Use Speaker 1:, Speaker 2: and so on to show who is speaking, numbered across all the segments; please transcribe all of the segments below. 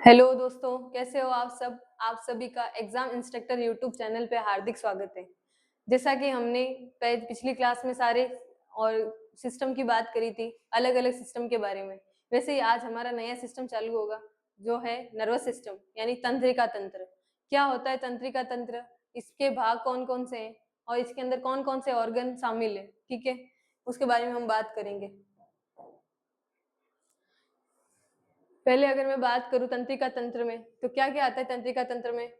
Speaker 1: Hello दोस्तों, कैसे हो आप सब। आप सभी का एग्जाम इंस्ट्रक्टर यूट्यूब चैनल पे हार्दिक स्वागत है। जैसा कि हमने पिछली क्लास में सारे और सिस्टम की बात करी थी, अलग अलग सिस्टम के बारे में, वैसे ही आज हमारा नया सिस्टम चालू होगा जो है नर्वस सिस्टम यानी तंत्रिका तंत्र। क्या होता है तंत्रिका तंत्र, इसके भाग कौन कौन से हैं और इसके अंदर कौन कौन से ऑर्गन शामिल है, ठीक है, उसके बारे में हम बात करेंगे। पहले अगर मैं बात करूं तंत्रिका तंत्र में, तो क्या क्या आता है तंत्रिका तंत्र में।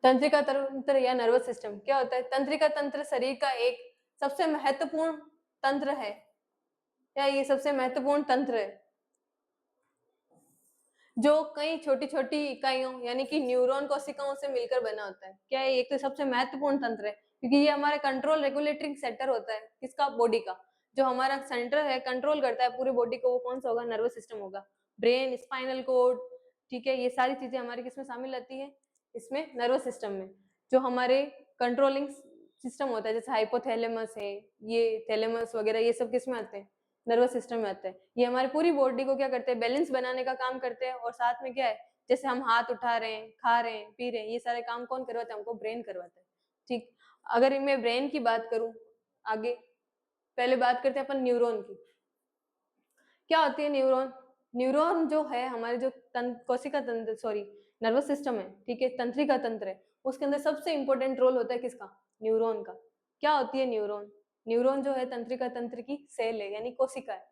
Speaker 1: तंत्रिका तंत्र या नर्वस सिस्टम क्या होता है। तंत्रिका तंत्र शरीर का एक सबसे महत्वपूर्ण तंत्र है, या ये सबसे महत्वपूर्ण तंत्र है जो कई छोटी छोटी इकाइयों यानी कि न्यूरॉन कोशिकाओं से मिलकर बना होता है। क्या है, एक तो सबसे महत्वपूर्ण तंत्र है क्योंकि ये हमारा कंट्रोल रेगुलेटरी सेंटर होता है किसका, बॉडी का। जो हमारा सेंटर है कंट्रोल करता है पूरी बॉडी को, वो कौन सा होगा, नर्वस सिस्टम होगा। ब्रेन, स्पाइनल कोड, ठीक है, ये सारी चीजें हमारी किसमें शामिल आती है, इसमें नर्वस सिस्टम में। जो हमारे कंट्रोलिंग सिस्टम होता है जैसे हाइपोथैलेमस है, ये थैलेमस वगैरह, ये सब किसमें आते हैं, नर्वस सिस्टम में आता है। ये हमारी पूरी बॉडी को क्या करते हैं, बैलेंस बनाने का काम करते हैं। और साथ में क्या है, जैसे हम हाथ उठा रहे हैं, खा रहे हैं, पी रहे हैं, ये सारे काम कौन करवाता है, हमको ब्रेन करवाता है। ठीक, अगर मैं ब्रेन की बात करूं आगे, पहले बात करते हैं अपन न्यूरॉन की। क्या होती है न्यूरॉन। न्यूरॉन जो है हमारे जो कोशिका तंत्र, सॉरी, नर्वस सिस्टम है, ठीक है, तंत्रिका तंत्र है, उसके अंदर सबसे इंपॉर्टेंट रोल होता है किसका, न्यूरॉन का। क्या होती है न्यूरॉन। न्यूरॉन जो है तंत्रिका तंत्र की सेल है यानी कोशिका है,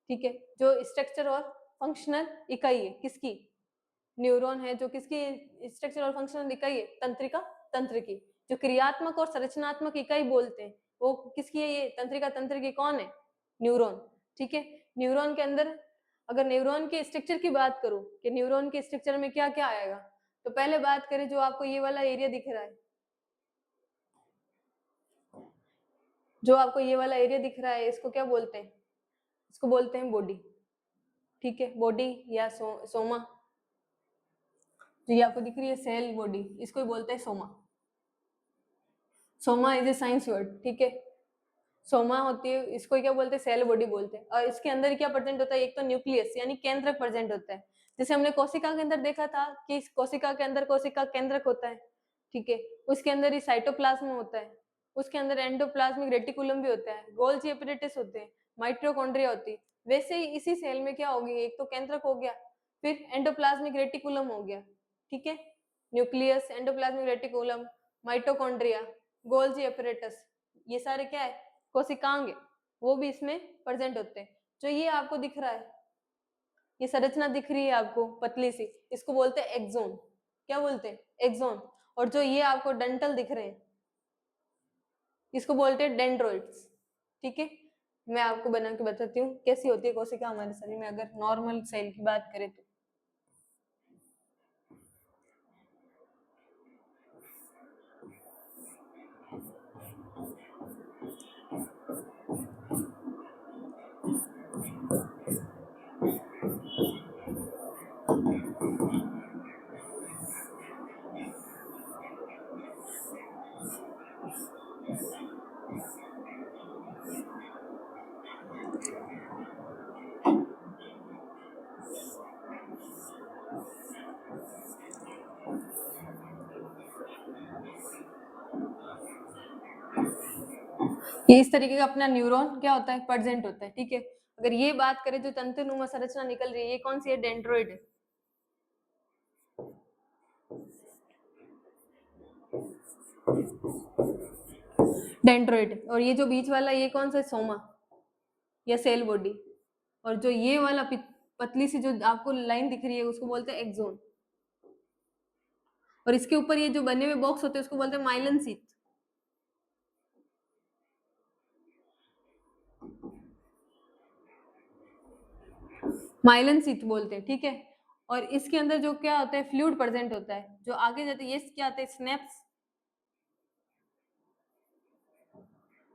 Speaker 1: ठीक है, जो स्ट्रक्चर और फंक्शनल इकाई है किसकी, न्यूरॉन है जो किसकी स्ट्रक्चर और फंक्शनल इकाई है, तंत्रिका तंत्र की। जो क्रियात्मक और संरचनात्मक इकाई बोलते हैं वो किसकी है, ये तंत्रिका तंत्र की कौन है, न्यूरॉन, ठीक है। न्यूरॉन के अंदर अगर न्यूरॉन के स्ट्रक्चर की बात करूं कि न्यूरॉन के स्ट्रक्चर में क्या क्या आएगा, तो पहले बात करें जो आपको ये वाला एरिया दिख रहा है, जो आपको ये वाला एरिया दिख रहा है, इसको क्या बोलते हैं, इसको बोलते हैं बॉडी, ठीक है, बॉडी या सोमा। जो ये आपको दिख रही है सेल बॉडी, इसको बोलते हैं Soma. Soma is a science word, ठीक है। सोमा होती है, इसको क्या बोलते हैं, सेल बॉडी बोलते हैं। और इसके अंदर क्या प्रेजेंट होता है, एक तो न्यूक्लियस यानी केंद्रक प्रेजेंट होता है। जैसे हमने कोशिका के अंदर देखा था कि इस कोशिका के अंदर कोशिका केंद्रक होता है, ठीक है, उसके अंदर ही साइटोप्लाज्म होता है, उसके अंदर एंडोप्लाज्मिक रेटिकुलम भी होता है, गोल्जी एपिडेटिस होते हैं, माइटोकॉन्ड्रिया होती है। वैसे ही इसी सेल में क्या होगी, एक तो केंद्रक हो गया, फिर एंडोप्लाज्मिक रेटिकुलम हो गया, ठीक है, nucleus, endoplasmic reticulum, mitochondria, Golgi apparatus, ये सारे क्या है, कोशिकांग है, वो भी इसमें प्रेजेंट होते हैं। जो ये आपको दिख रहा है, ये संरचना दिख रही है आपको पतली सी, इसको बोलते हैं एक्सोन। क्या बोलते हैं, एक्सोन। और जो ये आपको डंटल दिख रहे हैं, इसको बोलते हैं डेंड्रोइड्स, ठीक है। मैं आपको बना के बताती हूँ कैसी होती है कोशिका हमारे शरीर में, अगर नॉर्मल सेल की बात करें तो। ये इस तरीके का अपना न्यूरॉन क्या होता है, प्रेजेंट होता है, ठीक है। अगर ये बात करें जो तंतुनुमा संरचना निकल रही है, ये कौन सी है, डेंड्रोइड है, डेंड्रोइड। और ये जो बीच वाला ये कौन सा है, सोमा या सेल बॉडी। और जो ये वाला पतली सी जो आपको लाइन दिख रही है उसको बोलते हैं एक्सोन। और इसके ऊपर ये जो बने हुए बॉक्स होते हैं उसको बोलते हैं माइलन शीथ, माइलन शीथ बोलते हैं, ठीक है। और इसके अंदर जो क्या होता है, फ्लूइड प्रेजेंट होता है, जो आगे जाते हैं, ये क्या आते हैं, स्नैप्स,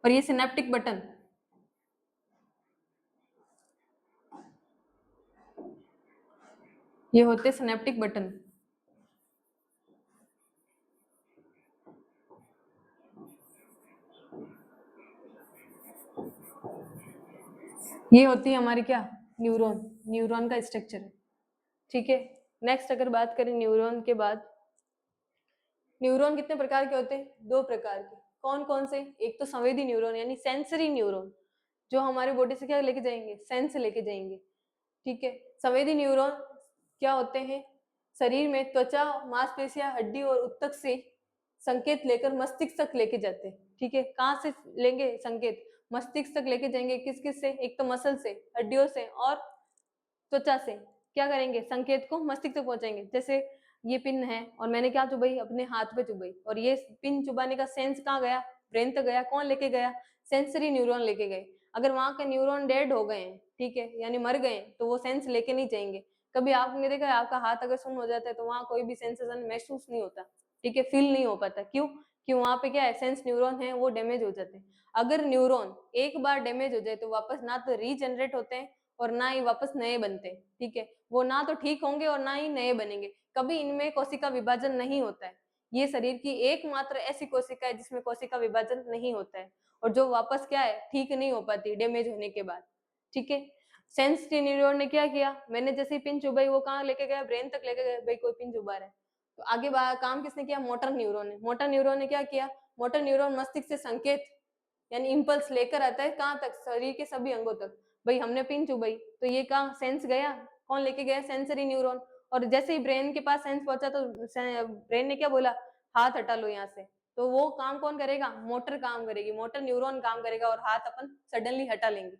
Speaker 1: और ये सिनेप्टिक बटन, ये होते हैं सिनेप्टिक बटन। ये होती है हमारी क्या, न्यूरॉन, न्यूरॉन का स्ट्रक्चर है, ठीक है। नेक्स्ट अगर बात करें न्यूरॉन के बाद, न्यूरॉन कितने प्रकार के होते हैं? 2 प्रकार के। कौन कौन से? एक तो संवेदी न्यूरॉन यानी सेंसरी न्यूरॉन, जो हमारे बॉडी से क्या लेके जाएंगे? सेंस लेके जाएंगे, ठीक है। संवेदी न्यूरॉन क्या होते हैं? शरीर में त्वचा, मांसपेशियां, हड्डी और ऊतक से संकेत लेकर मस्तिष्क तक लेके जाते हैं, ठीक है। कहाँ से लेंगे संकेत? मस्तिष्क तक लेके जाएंगे। किस किस से? एक तो मसल से, हड्डियों से और त्वचा से। क्या करेंगे? संकेत को मस्तिष्क तक पहुंचाएंगे। जैसे ये पिन है और मैंने क्या चुभाई? अपने हाथ पे चुभाई, और ये पिन चुभाने का सेंस कहाँ गया? ब्रेन तक गया। कौन लेके गया? सेंसरी न्यूरॉन लेके गए। अगर वहां के न्यूरॉन डेड हो गए हैं, ठीक है, यानी मर गए, तो वो सेंस लेके नहीं जाएंगे। कभी आपने देखा है आपका हाथ अगर सुन्न हो जाता है तो वहां कोई भी सेंसेशन महसूस नहीं होता, ठीक है, फील नहीं हो पाता। क्यों? क्यों? वहां पे क्या है? सेंस न्यूरॉन है, वो डैमेज हो जाते हैं। अगर न्यूरॉन एक बार डैमेज हो जाए तो वापस ना तो रीजनरेट होते हैं और ना ही वापस नए बनते हैं, ठीक है। वो ना तो ठीक होंगे और ना ही नए बनेंगे। कभी इनमें कोशिका विभाजन नहीं होता है। ये शरीर की एकमात्र ऐसी कोशिका है जिसमें कोशिका विभाजन नहीं होता है, और जो वापस क्या है? ठीक नहीं हो पाती डैमेज होने के बाद, ठीक है। सेंस न्यूरॉन ने क्या किया? मैंने जैसे ही पिन चुभाई, वो कहाँ लेके गया? ब्रेन तक लेके गया। भाई कोई पिन चुभा रहा है, तो आगे काम किसने किया? मोटर न्यूरॉन ने। मोटर न्यूरॉन ने क्या किया? मोटर न्यूरॉन मस्तिष्क से संकेत यानी इम्पल्स लेकर आता है कहाँ तक? शरीर के सभी अंगों तक। भाई हमने पिन चुभाई तो ये कहाँ सेंस गया? कौन लेके गया? Sensory neuron. और जैसे ही ब्रेन के पास सेंस पहुंचा तो ब्रेन ने क्या बोला? हाथ हटा लो यहाँ से। तो वो काम कौन करेगा? मोटर काम करेगी, मोटर न्यूरॉन काम करेगा और हाथ अपन सडनली हटा लेंगे,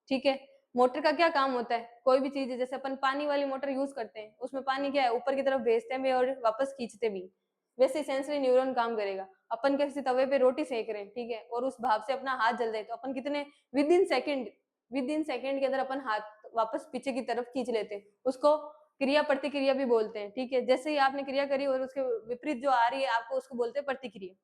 Speaker 1: ठीक है। मोटर का क्या काम होता है? कोई भी चीज है, जैसे अपन पानी वाली मोटर यूज करते हैं, उसमें पानी क्या है? ऊपर की तरफ भेजते हैं और वापस खींचते भी, वैसे सेंसरी न्यूरॉन काम करेगा। अपन किसी तवे पे रोटी सेक रहे हैं, ठीक है, और उस भाप से अपना हाथ जल जाए तो अपन कितने विद इन सेकेंड के अंदर अपन हाथ वापस पीछे की तरफ खींच लेते हैं। उसको क्रिया प्रतिक्रिया भी बोलते हैं, ठीक है। जैसे ही आपने क्रिया करी और उसके विपरीत जो आ रही है आपको, उसको बोलते हैं प्रतिक्रिया।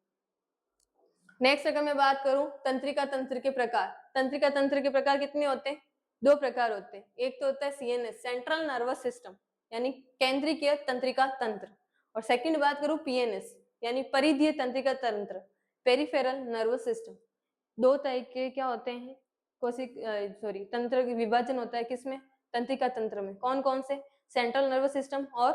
Speaker 1: नेक्स्ट अगर मैं बात करूं तंत्रिका तंत्र के प्रकार, तंत्रिका तंत्र के प्रकार कितने होते हैं? 2 प्रकार होते हैं। एक तो होता है सीएनएस, सेंट्रल नर्वस सिस्टम, यानी केंद्रीय तंत्रिका तंत्र, और सेकंड बात करूं पीएनएस यानी परिधीय तंत्रिका तंत्र, पेरिफेरल नर्वस सिस्टम। 2 तरह के क्या होते हैं? तंत्र विभाजन होता है किसमें? तंत्रिका तंत्र में। कौन कौन से? सेंट्रल नर्वस सिस्टम और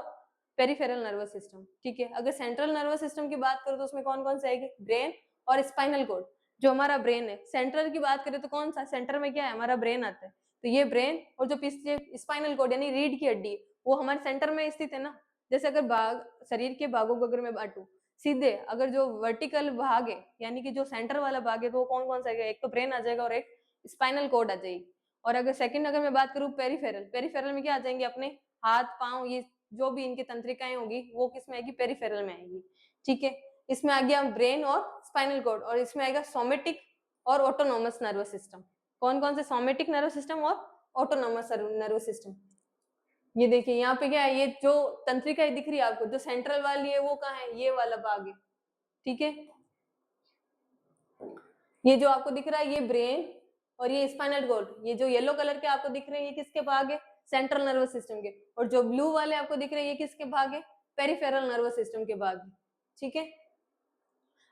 Speaker 1: पेरिफेरल नर्वस सिस्टम, ठीक है। अगर सेंट्रल नर्वस सिस्टम की बात करो तो उसमें कौन कौन से आएगी? ब्रेन और स्पाइनल कॉर्ड, जो हमारा ब्रेन है। सेंट्रल की बात करें तो कौन सा? सेंटर में क्या है? हमारा ब्रेन आता है। तो ये ब्रेन और जो पीछे स्पाइनल कॉर्ड यानी रीढ़ की हड्डी, वो हमारे सेंटर में स्थित है ना। जैसे अगर भाग शरीर के भागों को अगर मैं बांटू सीधे, अगर जो वर्टिकल भाग है यानी कि जो सेंटर वाला भाग है, तो वो कौन कौन सा है? एक तो ब्रेन आ जाएगा और एक स्पाइनल कॉर्ड आ जाएगी। और अगर सेकंड अगर मैं बात करूं पेरिफेरल, पेरिफेरल में क्या आ जाएंगे? अपने हाथ पांव, ये जो भी इनकी तंत्रिकाएं होगी वो किस में आएगी? पेरिफेरल में आएगी, ठीक है। इसमें आ गया ब्रेन और स्पाइनल कॉर्ड, और इसमें आएगा सोमेटिक और ऑटोनोमस नर्वस सिस्टम। कौन कौन से? सोमेटिक नर्वस सिस्टम और ऑटोनोमस नर्वस सिस्टम। ये देखिए यहाँ पे क्या है? ये जो तंत्रिका दिख रही है आपको, जो सेंट्रल वाली है वो कहाँ है? ये वाला भाग है, ठीक है। ये जो आपको दिख रहा है ये ब्रेन और ये स्पाइनल कॉर्ड, ये जो येलो कलर के आपको दिख रहे हैं ये किसके भाग है? सेंट्रल नर्वस सिस्टम के। और जो ब्लू वाले आपको दिख रहे हैं ये किसके भाग है? पेरिफेरल नर्वस सिस्टम के भाग है, ठीक है।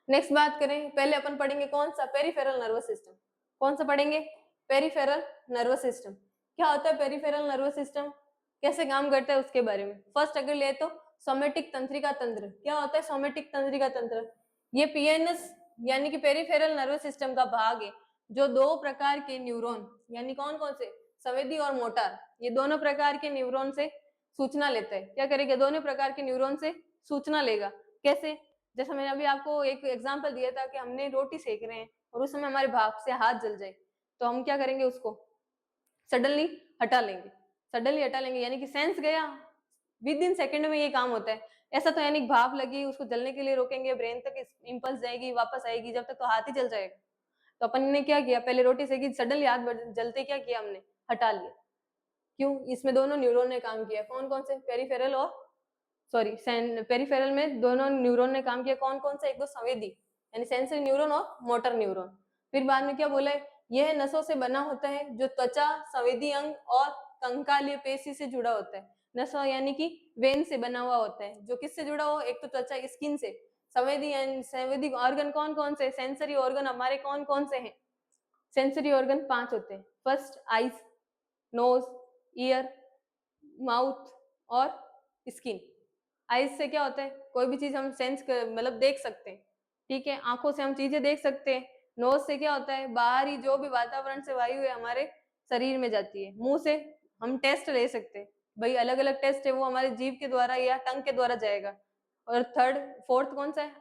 Speaker 1: नेक्स्ट बात करें, पहले अपन पढ़ेंगे कौन सा? Peripheral nervous system. कौन सा पढ़ेंगे? Peripheral nervous system. क्या होता है पेरिफेरल नर्वस सिस्टम? कैसे काम करता है उसके बारे में। फर्स्ट अगर ले तो सोमेटिक तंत्रिका तंत्र। क्या होता है सोमेटिक तंत्रिका तंत्र? ये पीएनएस यानी कि पेरिफेरल नर्वस सिस्टम का भाग है, जो 2 प्रकार के न्यूरॉन यानी कौन कौन से? संवेदी और मोटर, ये दोनों प्रकार के न्यूरॉन से सूचना लेता है। क्या करेगा? दोनों प्रकार के न्यूरॉन से सूचना लेगा। कैसे? जैसा मैंने अभी आपको एक एग्जांपल दिया था कि हमने रोटी सेक रहे हैं और उस समय हमारे भाप से हाथ जल जाए, तो हम क्या करेंगे? उसको सडनली हटा लेंगे। सडनली हटा लेंगे यानी कि सेंस गया, विद इन सेकंड में ये काम होता है। ऐसा तो यानी भाप लगी उसको जलने के लिए रोकेंगे, ब्रेन तक इम्पल्स जाएगी, वापस आएगी, जब तक तो हाथ ही जल जाएगा। तो अपन ने क्या किया? पहले रोटी सेकी, सडनली हाथ जलते क्या किया हमने? हटा लिया। क्यों? इसमें दोनों न्यूरॉन ने काम किया। कौन कौन से? पेरिफेरल और पेरिफेरल में दोनों न्यूरॉन ने काम किया। कौन कौन सा? एक तो संवेदी यानी सेंसरी न्यूरॉन और मोटर न्यूरॉन। फिर बाद में क्या बोला है? यह नसों से बना होता है जो त्वचा, संवेदी अंग और कंकालीय पेशी से जुड़ा होता है। नसों यानी कि वेन से बना हुआ होता है, जो किससे जुड़ा हो? एक तो त्वचा, स्किन से। संवेदी ऑर्गन कौन कौन से? सेंसरी ऑर्गन हमारे कौन कौन से हैं? सेंसरी ऑर्गन 5 होते हैं। First eyes, nose, ear, mouth और स्किन। आईज से क्या होता है, कोई भी चीज हम सेंस मतलब देख सकते हैं, ठीक है, आंखों से हम चीजें देख सकते हैं। नोज से क्या होता है, बाहरी जो भी वातावरण से वायु है हमारे शरीर में जाती है। मुंह से हम टेस्ट ले सकते हैं, भाई अलग अलग टेस्ट है वो हमारे जीभ के द्वारा या टंग के द्वारा जाएगा। और थर्ड फोर्थ कौन सा है,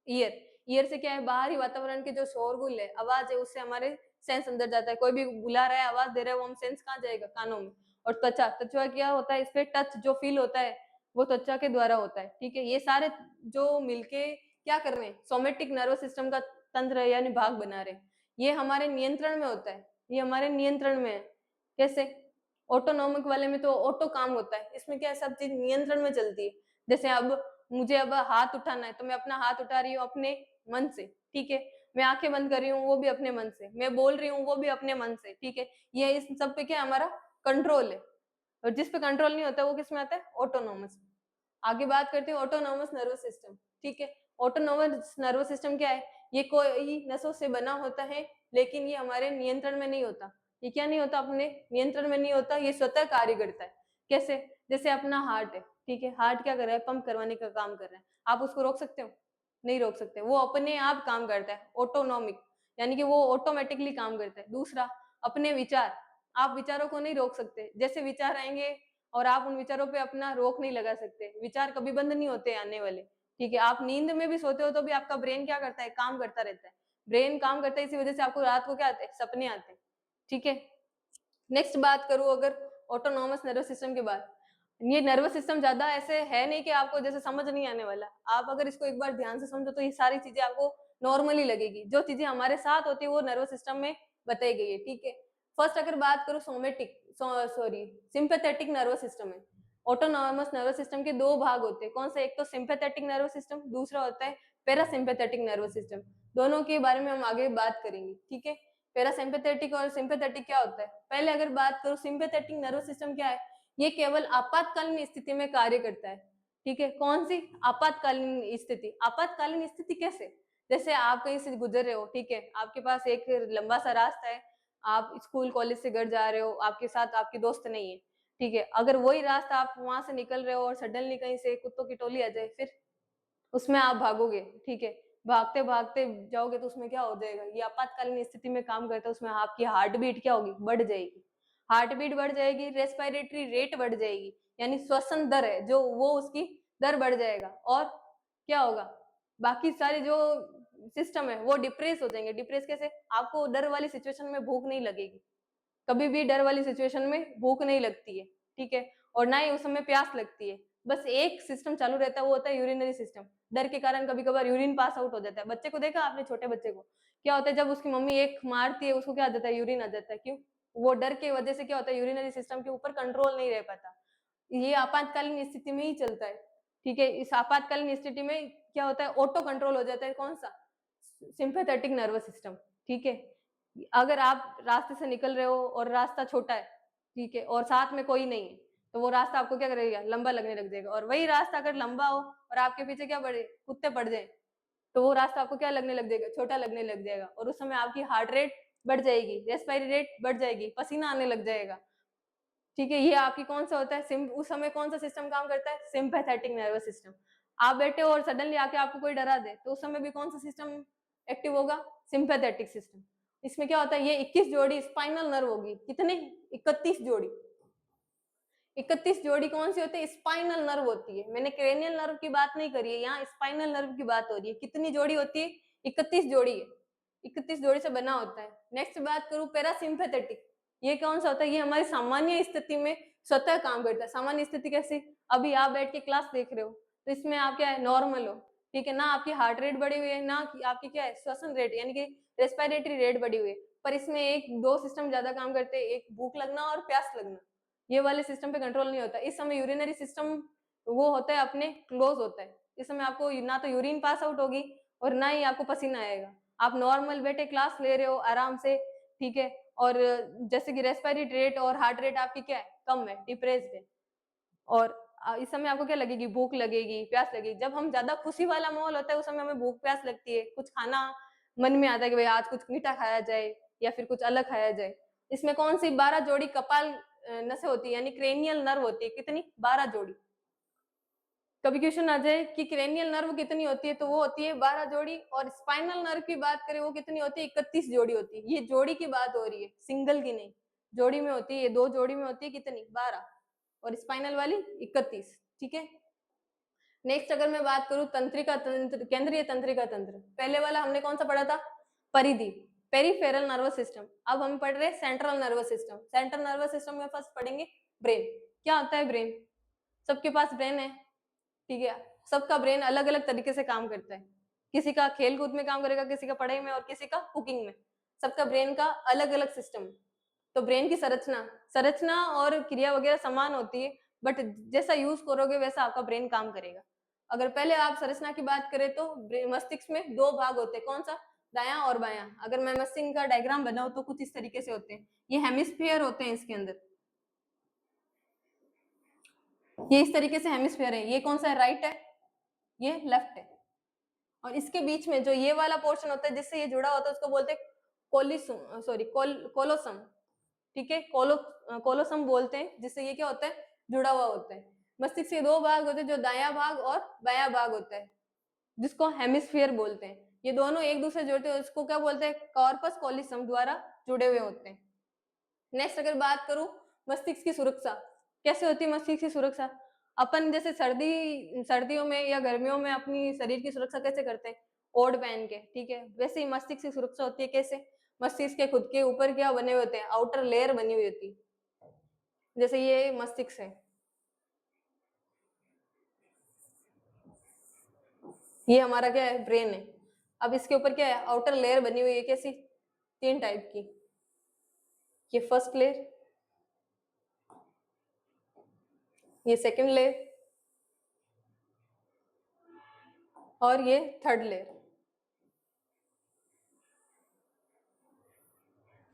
Speaker 1: ईयर। ईयर से क्या है, बाहरी वातावरण के जो शोरगुल है, आवाज है, उससे हमारे सेंस अंदर जाता है। कोई भी बुला रहा है, आवाज दे रहा है, वो हम सेंस कहाँ जाएगा, कानों में। और त्वचा, त्वचा क्या होता है, इस पे टच जो फील होता है वो त्वचा के द्वारा होता है, ठीक है। ये सारे जो मिलके क्या कर रहे हैं, सोमेटिक नर्वस सिस्टम का तंत्र यानी भाग बना रहे हैं। ये हमारे नियंत्रण में होता है, ये हमारे नियंत्रण में है। कैसे, ऑटोनॉमिक वाले में तो ऑटो काम होता है, इसमें क्या है, सब चीज नियंत्रण में चलती है। जैसे अब मुझे अब हाथ उठाना है तो मैं अपना हाथ उठा रही हूँ अपने मन से, ठीक है। मैं आंखें बंद कर रही हूँ वो भी अपने मन से, मैं बोल रही हूँ वो भी अपने मन से, ठीक है। ये इस सब पे क्या हमारा कंट्रोल है। और जिस पे कंट्रोल नहीं होता वो किस में आता है, ऑटोनॉमस। आगे बात करते हैं ऑटोनॉमस नर्वस सिस्टम, ठीक है। ऑटोनॉमस नर्वस सिस्टम क्या है, ये कोई नसों से बना होता है, लेकिन ये हमारे नियंत्रण में नहीं होता। ये क्या नहीं होता, अपने नियंत्रण में नहीं होता, ये स्वतः कार्य करता है। कैसे, जैसे अपना हार्ट है, ठीक है, हार्ट क्या कर रहा है, पंप करवाने का काम कर रहा है। आप उसको रोक सकते हो, नहीं रोक सकते, वो अपने आप काम करता है, ऑटोनॉमिक, यानी कि वो ऑटोमेटिकली काम करता है। दूसरा, अपने विचार, आप विचारों को नहीं रोक सकते, जैसे विचार आएंगे और आप उन विचारों पे अपना रोक नहीं लगा सकते, विचार कभी बंद नहीं होते आने वाले, ठीक है। आप नींद में भी सोते हो तो भी आपका ब्रेन क्या करता है, काम करता रहता है। ब्रेन काम करता है, इसी वजह से आपको रात को क्या आते हैं, सपने आते हैं, ठीक है। नेक्स्ट बात करूं अगर ऑटोनॉमस नर्वस सिस्टम के बाद, ये नर्वस सिस्टम ज्यादा ऐसे है नहीं कि आपको जैसे समझ नहीं आने वाला। आप अगर इसको एक बार ध्यान से समझो तो ये सारी चीजें आपको नॉर्मली लगेगी। जो चीजें हमारे साथ होती है वो नर्वस सिस्टम में बताई गई है, ठीक है। फर्स्ट अगर बात करूं somatic, sorry sympathetic nervous system है। ऑटोनॉमस नर्वस सिस्टम के दो भाग होते हैं, कौन सा, एक तो सिंपैथेटिक नर्वस सिस्टम, दूसरा होता है पैरासिम्पैथेटिक नर्वस सिस्टम। दोनों के बारे में हम आगे बात करेंगे, ठीक है। पैरासिम्पैथेटिक और सिंपैथेटिक क्या होता है, पहले अगर बात करूं सिंपैथेटिक नर्वस सिस्टम क्या है, ये केवल आपातकालीन स्थिति में कार्य करता है, ठीक है। कौन सी आपातकालीन स्थिति, आपातकालीन स्थिति कैसे, जैसे आप कहीं से गुजर रहे हो, ठीक है, आपके पास एक लंबा सा रास्ता है, आप स्कूल कॉलेज से घर जा रहे हो, आपके साथ आपकी दोस्त नहीं है, ठीक है। अगर वही रास्ता आप वहां से निकल रहे हो और सडनली कहीं से कुत्तों की टोली आ जाए, फिर उसमें आप भागोगे, ठीक है। भागते भागते जाओगे तो उसमें क्या हो जाएगा, ये आपातकालीन स्थिति में काम करता है, उसमें आपकी हार्ट बीट क्या होगी, बढ़ जाएगी। हार्ट बीट बढ़ जाएगी, रेस्पिरेटरी रेट बढ़ जाएगी, यानी श्वसन दर है जो वो उसकी दर बढ़ जाएगा। और क्या होगा, बाकी सारे जो सिस्टम है वो डिप्रेस हो जाएंगे। डिप्रेस कैसे, आपको डर वाली सिचुएशन में भूख नहीं लगेगी, कभी भी डर वाली सिचुएशन में भूख नहीं लगती है, ठीक है। और ना ही उस समय प्यास लगती है, बस एक सिस्टम चालू रहता है, वो होता है यूरिनरी सिस्टम। डर के कारण कभी कभार यूरिन पास आउट हो जाता है। बच्चे को देखा आपने, छोटे बच्चे को क्या होता है, जब उसकी मम्मी एक मारती है उसको क्या आ जाता है, यूरिन आ जाता है। क्यों, वो डर की वजह से क्या होता है, यूरिनरी सिस्टम के ऊपर कंट्रोल नहीं रह पाता। ये आपातकालीन स्थिति में ही चलता है, ठीक है। इस आपातकालीन स्थिति में क्या होता है, ऑटो कंट्रोल हो जाता है, कौन सा, सिंपैथेटिक नर्वस सिस्टम, ठीक है। अगर आप रास्ते से निकल रहे हो और रास्ता छोटा है, ठीक है, और साथ में कोई नहीं है, तो वो रास्ता आपको क्या करेगा, लंबा लगने लग जाएगा। और वही रास्ता अगर लंबा हो और आपके पीछे क्या बढ़े, कुत्ते पड़ जाए, तो वो रास्ता आपको क्या लगने लग जाएगा, छोटा लगने लग जाएगा। और उस समय आपकी हार्ट रेट बढ़ जाएगी, रेस्पिरेटरी रेट बढ़ जाएगी, पसीना आने लग जाएगा, ठीक है। ये आपकी कौन सा होता है, उस समय कौन सा सिस्टम काम करता है, सिंपैथेटिक नर्वस सिस्टम। आप बैठे हो और सडनली आके आपको कोई डरा दे, तो उस समय भी कौन सा सिस्टम एक्टिव होगा, सिंपैथेटिक सिस्टम। इसमें क्या होता है, ये 21 जोड़ी स्पाइनल नर्व होगी, कितने, 31 जोड़ी। 31 जोड़ी कौन सी होती है, स्पाइनल नर्व होती है। मैंने क्रेनियल नर्व की बात नहीं करी है, यहाँ स्पाइनल नर्व की बात हो रही है। कितनी जोड़ी होती है, 31 जोड़ी है, 31 जोड़ी से बना होता है। नेक्स्ट बात करूं पैरासिम्पैथेटिक, ये कौन सा होता है, ये हमारी सामान्य स्थिति में स्वतः काम करता है। सामान्य स्थिति कैसे, अभी आप बैठ के क्लास देख रहे हो, तो इसमें आप क्या है, नॉर्मल हो, ठीक है ना, आपकी हार्ट रेट बढ़ी हुई है, ना आपकी क्या है, श्वसन रेट यानी कि रेस्पिरेटरी रेट बढ़ी हुई है। पर इसमें एक दो सिस्टम ज्यादा काम करते हैं, एक भूख लगना और प्यास लगना। ये वाले सिस्टम पे कंट्रोल नहीं होता। इस समय यूरिनरी सिस्टम वो होता है अपने क्लोज होता है, इस समय आपको ना तो यूरिन पास आउट होगी और ना ही आपको पसीना आएगा। आप नॉर्मल बैठे क्लास ले रहे हो आराम से, ठीक है। और जैसे कि रेस्पिरेटरी रेट और हार्ट रेट आपकी क्या है, कम है, डिप्रेस्ड है। और इस समय आपको क्या लगेगी, भूख लगेगी, प्यास लगेगी। जब हम ज्यादा खुशी वाला माहौल होता है उस समय हमें भूख प्यास लगती है, कुछ खाना मन में आता है कि भाई आज कुछ मीठा खाया जाए या फिर कुछ अलग खाया जाए। इसमें कौन सी 12 जोड़ी कपाल नसें होती है, यानी क्रेनियल नर्व होती है, कितनी? 12 जोड़ी। कभी क्वेश्चन आ जाए कि क्रेनियल नर्व कितनी होती है, तो वो होती है 12 जोड़ी, और स्पाइनल नर्व की बात करें वो कितनी होती है? 31 जोड़ी होती है। ये जोड़ी की बात हो रही है, सिंगल की नहीं। जोड़ी में होती है, ये 2 जोड़ी में होती है कितनी? 12, और स्पाइनल वाली 31। ठीक है। नेक्स्ट अगर मैं बात करूं तंत्रिका तंत्र, केंद्रीय तंत्रिका तंत्र, पहले वाला हमने कौन सा पढ़ा था? परिधि, पेरिफेरल नर्वस सिस्टम। अब हम पढ़ रहे हैं central nervous system. Central nervous system में फर्स्ट पढ़ेंगे ब्रेन। क्या होता है ब्रेन? सबके पास ब्रेन है, ठीक है। सबका ब्रेन अलग अलग तरीके से काम करता है, किसी का खेल कूद में काम करेगा, किसी का पढ़ाई में, और किसी का कुकिंग में। सबका ब्रेन का अलग अलग सिस्टम। तो ब्रेन की संरचना संरचना और क्रिया वगैरह समान होती है, बट जैसा यूज करोगे वैसा आपका ब्रेन काम करेगा। अगर पहले आप संरचना की बात करें तो मस्तिष्क में 2 भाग होते हैं, कौन सा? दायां और बायां। अगर मैं मस्तिष्क का डायग्राम बनाऊं तो कुछ इस तरीके से होते हैं। ये हेमिस्फीयर होते हैं इसके अंदर, ये इस तरीके से हेमिस्फीयर है। ये कौन सा है? राइट है, ये लेफ्ट है। और इसके बीच में जो ये वाला पोर्शन होता है जिससे ये जुड़ा होता है उसको बोलते हैं कोलोसम। ठीक है, कोलोसम बोलते हैं, जिससे ये क्या होता है? जुड़ा हुआ होता है। मस्तिष्क के 2 भाग होते हैं, जो दायां भाग और बायां भाग होता है, जिसको हेमिस्फीयर बोलते हैं। ये दोनों एक दूसरे जुड़ते हैं, उसको क्या बोलते हैं? कॉर्पस कोलिसम द्वारा जुड़े हुए होते हैं। नेक्स्ट अगर बात करूं मस्तिष्क की सुरक्षा, कैसे होती है मस्तिष्क की सुरक्षा? अपन जैसे सर्दियों में या गर्मियों में अपनी शरीर की सुरक्षा कैसे करते हैं? कोट पहन के, ठीक है। वैसे ही मस्तिष्क की सुरक्षा होती है, कैसे? मस्तिष्क के खुद के ऊपर क्या बने हुए होते हैं? आउटर लेयर बनी हुई होती है। जैसे ये मस्तिष्क है, ये हमारा क्या है? ब्रेन है। अब इसके ऊपर क्या है? आउटर लेयर बनी हुई है, कैसी? 3 टाइप की। ये फर्स्ट लेयर, ये सेकंड लेयर, और ये थर्ड लेयर।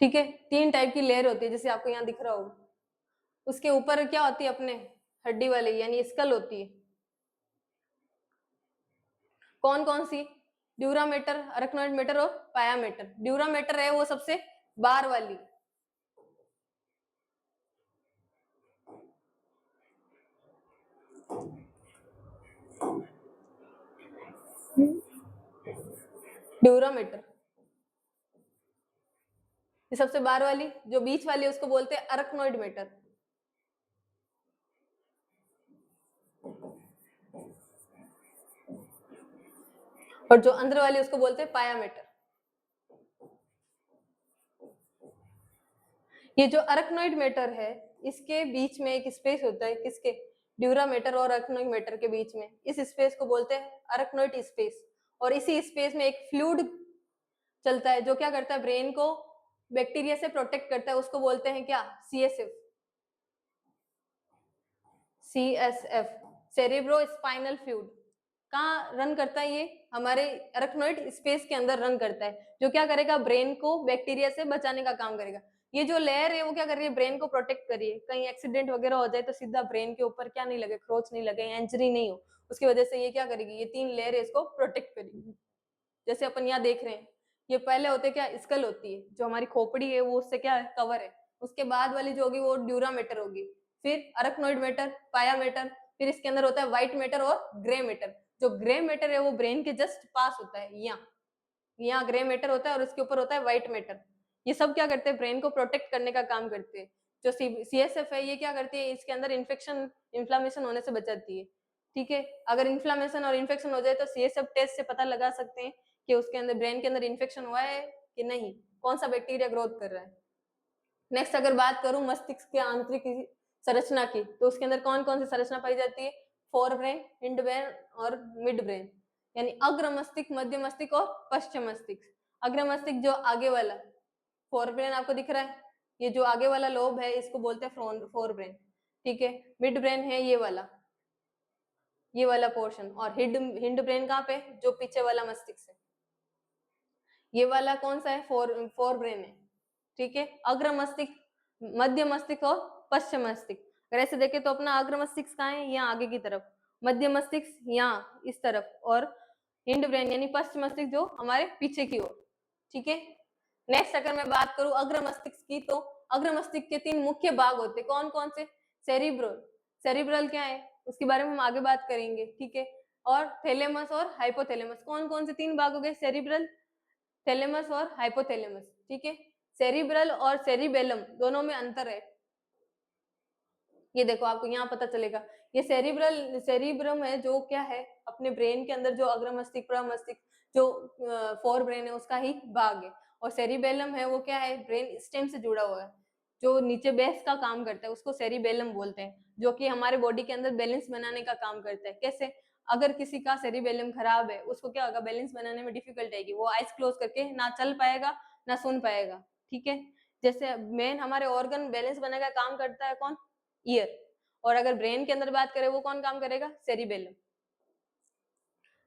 Speaker 1: ठीक है, 3 टाइप की लेयर होती है, जैसे आपको यहाँ दिख रहा होगा। उसके ऊपर क्या होती है? अपने हड्डी वाली यानी स्कल होती है। कौन कौन सी? ड्यूरामेटर, अरकनॉइड मेटर और पायामेटर। ड्यूरामेटर है वो सबसे बाहर वाली, ड्यूरामेटर, ये सबसे बाहर वाली। जो बीच वाली उसको बोलते हैं अरकनॉइड मेटर। और जो अंदर वाली उसको बोलते हैं पायामेटर। ये जो अरकनॉइड मेटर है, इसके बीच में एक स्पेस होता है, किसके? ड्यूरामेटर और अरकनॉइड मेटर के बीच में। इस स्पेस को बोलते हैं अरकनॉइड स्पेस। और इसी स्पेस में एक फ्लूइड चलता है, जो क्या करता है? ब्रेन को बैक्टीरिया से प्रोटेक्ट करता है। उसको बोलते हैं क्या? CSF. CSF, cerebro spinal fluid. कहाँ रन करता है? ये हमारे अरकनॉइड स्पेस के अंदर रन करता है, जो क्या करेगा? ब्रेन को बैक्टीरिया से बचाने का काम करेगा। ये जो लेयर है वो क्या कर रही है? ब्रेन को प्रोटेक्ट कर रही है। कहीं एक्सीडेंट वगैरह हो जाए तो सीधा ब्रेन के ऊपर क्या नहीं लगे? खरोच नहीं लगे, इंजरी नहीं हो, उसकी वजह से ये क्या करेगी? ये 3 लेयर है, इसको प्रोटेक्ट करेगी। जैसे अपन यहाँ देख रहे हैं, ये पहले होते क्या? स्कल होती है, जो हमारी खोपड़ी है वो उससे क्या है? कवर है। उसके बाद वाली जो होगी वो ड्यूरामेटर होगी, फिर अरकनॉइड मेटर, पायामेटर, फिर इसके अंदर होता है व्हाइट मैटर और ग्रे मैटर। जो ग्रे मैटर है वो ब्रेन के जस्ट पास होता है, यहाँ ग्रे मैटर होता है और उसके ऊपर होता है व्हाइट मैटर। ये सब क्या करते हैं? ब्रेन को प्रोटेक्ट करने का काम करते हैं। जो सीएसएफ है ये क्या करती है? इसके अंदर इन्फेक्शन, इन्फ्लामेशन होने से बचाती है। ठीक है, अगर इन्फ्लामेशन और इन्फेक्शन हो जाए तो सीएसएफ टेस्ट से पता लगा सकते हैं कि उसके अंदर, ब्रेन के अंदर इन्फेक्शन हुआ है कि नहीं, कौन सा बैक्टीरिया ग्रोथ कर रहा है। नेक्स्ट अगर बात करूं मस्तिष्क के आंतरिक संरचना की, तो उसके अंदर कौन कौन सी संरचना पाई जाती है? फोर ब्रेन, हिंड ब्रेन और मिड ब्रेन, यानी अग्र मस्तिष्क, मध्य मस्तिष्क और पश्चिम मस्तिष्क। अग्र मस्तिष्क जो आगे वाला, फोर ब्रेन आपको दिख रहा है, ये जो आगे वाला लोब है इसको बोलते हैं फोर ब्रेन। ठीक है, मिड ब्रेन है ये वाला पोर्शन, और हिंड ब्रेन कहाँ पे? जो पीछे वाला मस्तिष्क है। ये वाला कौन सा है? फोर ब्रेन है। ठीक है, अग्र मस्तिष्क, मध्य मस्तिष्क और पश्चिम मस्तिष्क। अगर ऐसे देखें तो अपना अग्र मस्तिष्क कहाँ है? यहाँ आगे की तरफ, मध्य मस्तिष्क यहाँ इस तरफ, और हिंड ब्रेन यानी पश्चिम मस्तिष्क जो हमारे पीछे की ओर। ठीक है, नेक्स्ट अगर मैं बात करूं अग्र मस्तिष्क की, तो अग्र मस्तिष्क के 3 मुख्य भाग होते हैं, कौन कौन से? सेरिब्रल, सेरिब्रल क्या है उसके बारे में हम आगे बात करेंगे, ठीक है। और थैलेमस और हाइपोथैलेमस, कौन कौन से 3 भाग हो गए? सेरिब्रल, थैलेमस और हाइपोथैलेमस, ठीक है। सेरिब्रल और सेरिबेलम दोनों में अंतर है, ये देखो आपको यहाँ पता चलेगा। ये सेरिब्रम है जो क्या है अपने ब्रेन के अंदर जो अग्र मस्तिष्क प्रमस्तिष्क जो फोर ब्रेन है उसका ही भाग है। और सेरिबेलम है वो क्या है ब्रेन स्टेम से जुड़ा हुआ है, जो नीचे बेस का काम करता है उसको सेरिबेलम बोलते हैं, जो कि हमारे बॉडी के अंदर बैलेंस बनाने का काम करता है। कैसे? अगर किसी का सेरिबेलम खराब है उसको क्या होगा, बैलेंस बनाने में डिफिकल्ट आएगी, वो आइज क्लोज करके ना चल पाएगा ना सुन पाएगा, ठीक है। जैसे मेन हमारे ऑर्गन बैलेंस बनाने का काम करता है कौन? ईयर। और अगर ब्रेन के अंदर बात करें वो कौन काम करेगा? सेरिबेलम।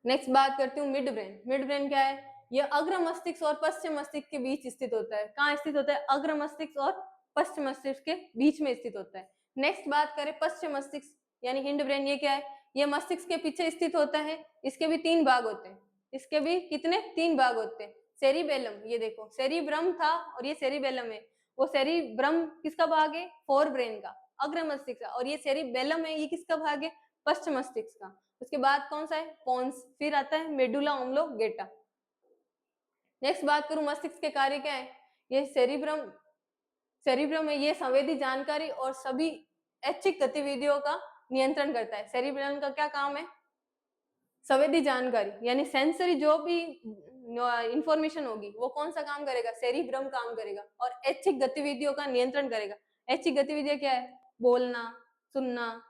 Speaker 1: नेक्स्ट बात करती हूँ मिड ब्रेन। मिड ब्रेन क्या है? ये अग्र मस्तिष्क और पश्चिम मस्तिष्क के बीच स्थित होता है। कहाँ स्थित होता है? अग्र मस्तिष्क और पश्चिम मस्तिष्क के बीच में स्थित होता है। नेक्स्ट बात करें पश्चिम मस्तिष्क यानी हिंड ब्रेन, ये क्या है? ये मस्तिष्क के पीछे स्थित होता है। इसके भी 3 भाग होते हैं। इसके भी कितने? 3 भाग होते हैं। सेरिबेलम, ये देखो सेरिब्रम था और ये सेरिबेलम है। वो सेरिब्रम किसका भाग है? फोर ब्रेन का, अग्र मस्तिष्क का। और ये सेरिबेलम है, ये किसका भाग है? पश्चिम मस्तिष्क का। उसके बाद कौन सा है? पोन्स। फिर आता है मेडुला ऑम्लोगेटा। नेक्स्ट बात करूं मस्तिष्क के कार्य क्या है? ये सेरिब्रम में ये संवेदी जानकारी और सभी ऐच्छिक गतिविधियों का नियंत्रण करता है। सेरिब्रम का क्या काम है? संवेदी जानकारी यानी सेंसरी जो भी इंफॉर्मेशन होगी वो कौन सा काम करेगा? सेरिब्रम काम करेगा। और ऐच्छिक गतिविधियों का नियंत्रण करेगा। ऐच्छिक गतिविधियां क्या है? बोलना, सुनना,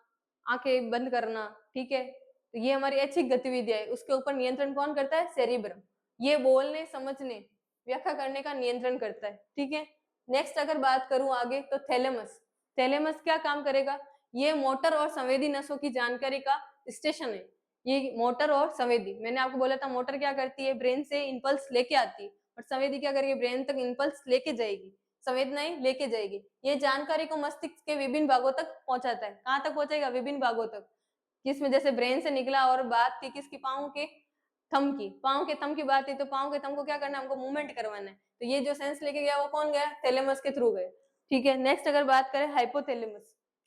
Speaker 1: आंखें बंद करना, ठीक है। तो ये हमारी ऐच्छिक गतिविधियां है, उसके ऊपर नियंत्रण कौन करता है? सेरिब्रम। ये बोलने, समझने, व्याख्या करने का नियंत्रण करता है, ठीक है। नेक्स्ट अगर बात करूं आगे तो थैलेमस। थैलेमस क्या काम करेगा? ये मोटर और संवेदी नसों की जानकारी का स्टेशन है। ये मोटर और संवेदी, मैंने आपको बोला था मोटर क्या करती है? ब्रेन से इंपल्स लेके आती है। और संवेदी क्या करेगी? ब्रेन तक इंपल्स लेके जाएगी, संवेदनाएं लेके जाएगी। ये जानकारी को मस्तिष्क के विभिन्न भागों तक पहुंचाता है। कहाँ तक पहुंचेगा? विभिन्न भागों तक। जिसमें जैसे ब्रेन से निकला और बात थी किसकी? पाँव के थंब की। पाँव के थंब की बात थी तो पाँव के थंब को क्या करना है? हमको मूवमेंट करवाना है। तो ये जो सेंस लेके गया वो कौन गया? थैलेमस के थ्रू गए, ठीक है। नेक्स्ट अगर बात करें हाइपोथैलेमस।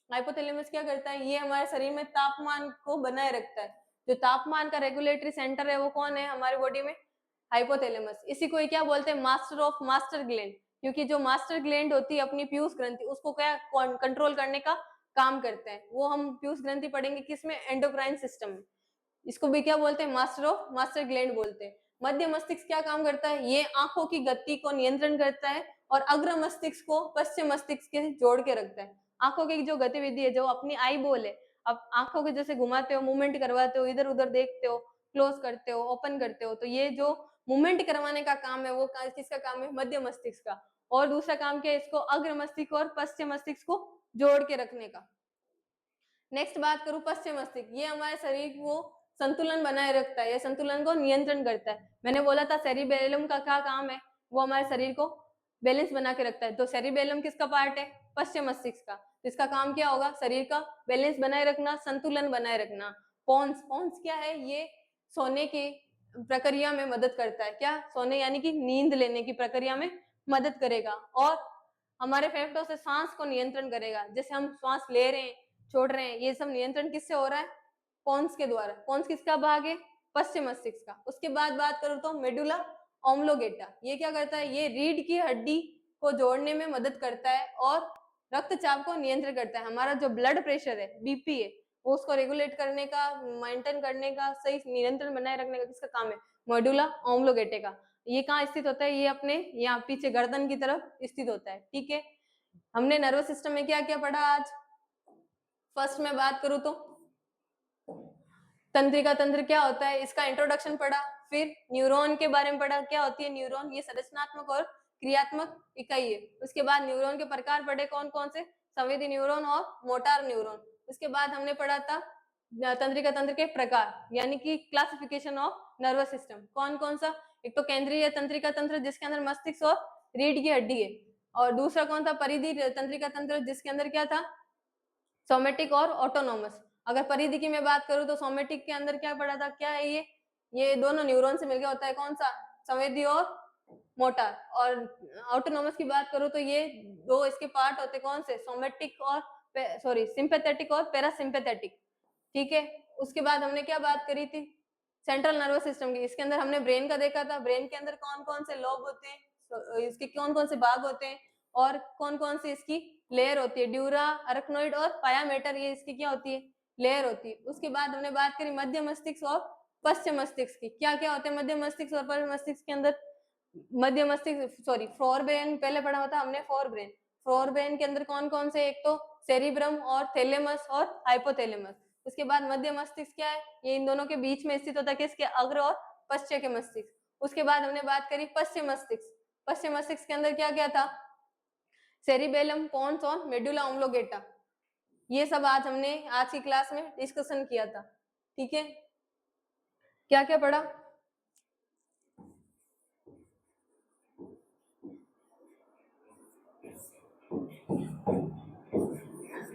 Speaker 1: हाइपोथैलेमस क्या करता है? ये हमारे शरीर में तापमान को बनाए रखता है। जो तापमान का रेगुलेटरी सेंटर है वो कौन है हमारी बॉडी में? हाइपोथैलेमस। इसी को क्या बोलते हैं? Master of master gland. क्योंकि जो मास्टर ग्लैंड होती है अपनी पीयूष ग्रंथि, उसको क्या कंट्रोल करने का काम करते हैं। वो हम पीयूष ग्रंथि पढ़ेंगे किसमें? एंडोक्राइन सिस्टम में। इसको भी क्या बोलते हैं? मास्टर ऑफ मास्टर ग्लैंड बोलते हैं। मध्य मस्तिष्क क्या काम करता है? ये आंखों की गति को नियंत्रण करता है और अग्र मस्तिष्क को पश्चिम मस्तिष्क के जोड़ के रखता है। आंखों की जो गतिविधि है, जो अपनी आई बॉल है, अब आंखों के जैसे घुमाते हो, मूवमेंट करवाते हो, इधर उधर देखते हो, क्लोज करते हो, ओपन करते हो, तो ये जो मूवमेंट करवाने का काम है वो किसका काम है? मध्य मस्तिष्क का। और दूसरा काम क्या है? इसको अग्र मस्तिष्क और पश्चिम मस्तिष्क को जोड़ के रखने का। नेक्स्ट बात करूं पश्चिम मस्तिष्क। ये हमारे शरीर को संतुलन बनाए रखता है, ये संतुलन को नियंत्रण करता है। मैंने बोला था सेरिबेलम का क्या काम है? वो हमारे शरीर को बैलेंस बना के रखता है। तो सेरिबेलम किसका पार्ट है? पश्चिम मस्तिष्क का। इसका काम क्या होगा? शरीर का बैलेंस बनाए रखना, संतुलन बनाए रखना। पोन्स, पोन्स क्या है? ये सोने की प्रक्रिया में मदद करता है। क्या? सोने यानी कि नींद लेने की प्रक्रिया में मदद करेगा। और हमारे फेफड़ों से सांस को नियंत्रण करेगा। जैसे हम श्वास ले रहे हैं, छोड़ रहे हैं, ये सब नियंत्रण किससे हो रहा है? पोन्स के द्वारा। पोन्स किसका भाग है? पश्चिम मस्तिष्क का। उसके बाद बात करूं तो मेडुला ऑम्लोगेटा। ये क्या करता है? ये रीढ़ की हड्डी को जोड़ने में मदद करता है और रक्तचाप को नियंत्रण करता है। हमारा जो ब्लड प्रेशर है, बीपी है, वो उसको रेगुलेट करने का, मेंटेन करने का, सही नियंत्रण बनाए रखने का किसका काम है? मेडुला ऑम्लोगेटे का। ये कहाँ स्थित होता है? ये अपने यहाँ पीछे गर्दन की तरफ स्थित होता है, ठीक है। हमने नर्वस सिस्टम में क्या क्या पढ़ा आज? फर्स्ट में बात करूं तो तंत्रिका तंत्र क्या होता है, इसका इंट्रोडक्शन पढ़ा। फिर न्यूरॉन के बारे में पढ़ा, क्या होती है न्यूरॉन? ये संरचनात्मक और क्रियात्मक इकाई है। उसके बाद न्यूरॉन के प्रकार पढ़े, कौन कौन से? संवेदी न्यूरॉन और मोटार न्यूरॉन। उसके बाद हमने पढ़ा था तंत्रिका तंत्र के प्रकार यानी कि क्लासिफिकेशन ऑफ नर्वस सिस्टम। कौन कौन सा? एक तो केंद्रीय तंत्रिका तंत्र जिसके अंदर मस्तिष्क और रीढ़ की हड्डी है। और दूसरा कौन था? परिधि तंत्रिका तंत्र जिसके अंदर क्या था? सोमेटिक और ऑटोनोमस। अगर परिधि की मैं बात करूं तो सोमेटिक के अंदर क्या पढ़ा था? क्या है ये दोनों न्यूरॉन से मिलकर होता है, कौन सा? संवेदी और मोटर। और ऑटोनोमस की बात करूं तो ये दो इसके पार्ट होते कौन से, सोमेटिक और सॉरी सिंपैथेटिक और पैरासिम्पैथेटिक, ठीक है। उसके बाद हमने क्या बात करी थी, सेंट्रल नर्वस सिस्टम की। इसके अंदर हमने ब्रेन का देखा था, ब्रेन के अंदर कौन कौन से लोब होते हैं, इसके कौन कौन से भाग होते हैं और कौन कौन सी इसकी लेयर होती है, ड्यूरा, अरकनोइड और पायामेटर, ये इसकी क्या होती है, लेयर होती है। उसके बाद हमने बात करी मध्य मस्तिष्क और पश्चिम मस्तिष्क की, क्या क्या होते हैं मध्य मस्तिष्क और पश्चिम मस्तिष्क के अंदर। मध्य मस्तिष्क सॉरी फोर ब्रेन पहले पढ़ा होता हमने, फोर ब्रेन, फोर ब्रेन के अंदर कौन कौन से, एक तो सेरिब्रम और थैलेमस और हाइपोथैलेमस। उसके बाद मध्य मस्तिष्क क्या है, ये इन दोनों के बीच में स्थित होता है, किसके, अग्र और पश्चिम के मस्तिष्क। उसके बाद हमने बात करी पश्चिम मस्तिष्क, पश्चिम मस्तिष्क के अंदर क्या क्या था, सेरिबेलम, पोन्स और मेडुला ऑब्लोंगेटा। ये सब आज हमने आज की क्लास में डिस्कशन किया था, ठीक है। क्या क्या पढ़ा,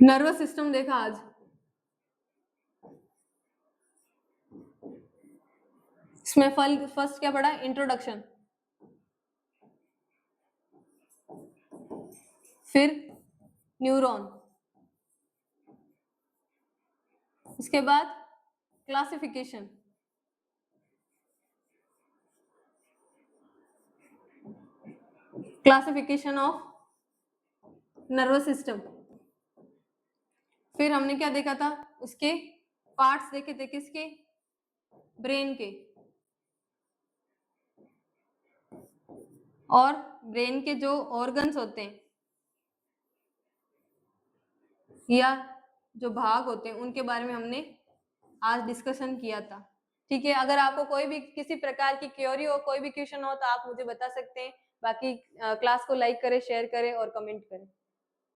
Speaker 1: नर्वस सिस्टम देखा आज, इसमें फर्स्ट क्या पढ़ा, इंट्रोडक्शन, फिर न्यूरॉन, उसके बाद classification, classification of nervous system. फिर हमने क्या देखा था, उसके पार्ट्स देखे थे, किसके, ब्रेन के, और ब्रेन के जो ऑर्गन्स होते हैं या जो भाग होते हैं उनके बारे में हमने आज डिस्कशन किया था, ठीक है। अगर आपको कोई भी किसी प्रकार की क्वेरी हो, कोई भी क्वेश्चन हो तो आप मुझे बता सकते हैं। बाकी क्लास को लाइक करें, शेयर करें और कमेंट करें।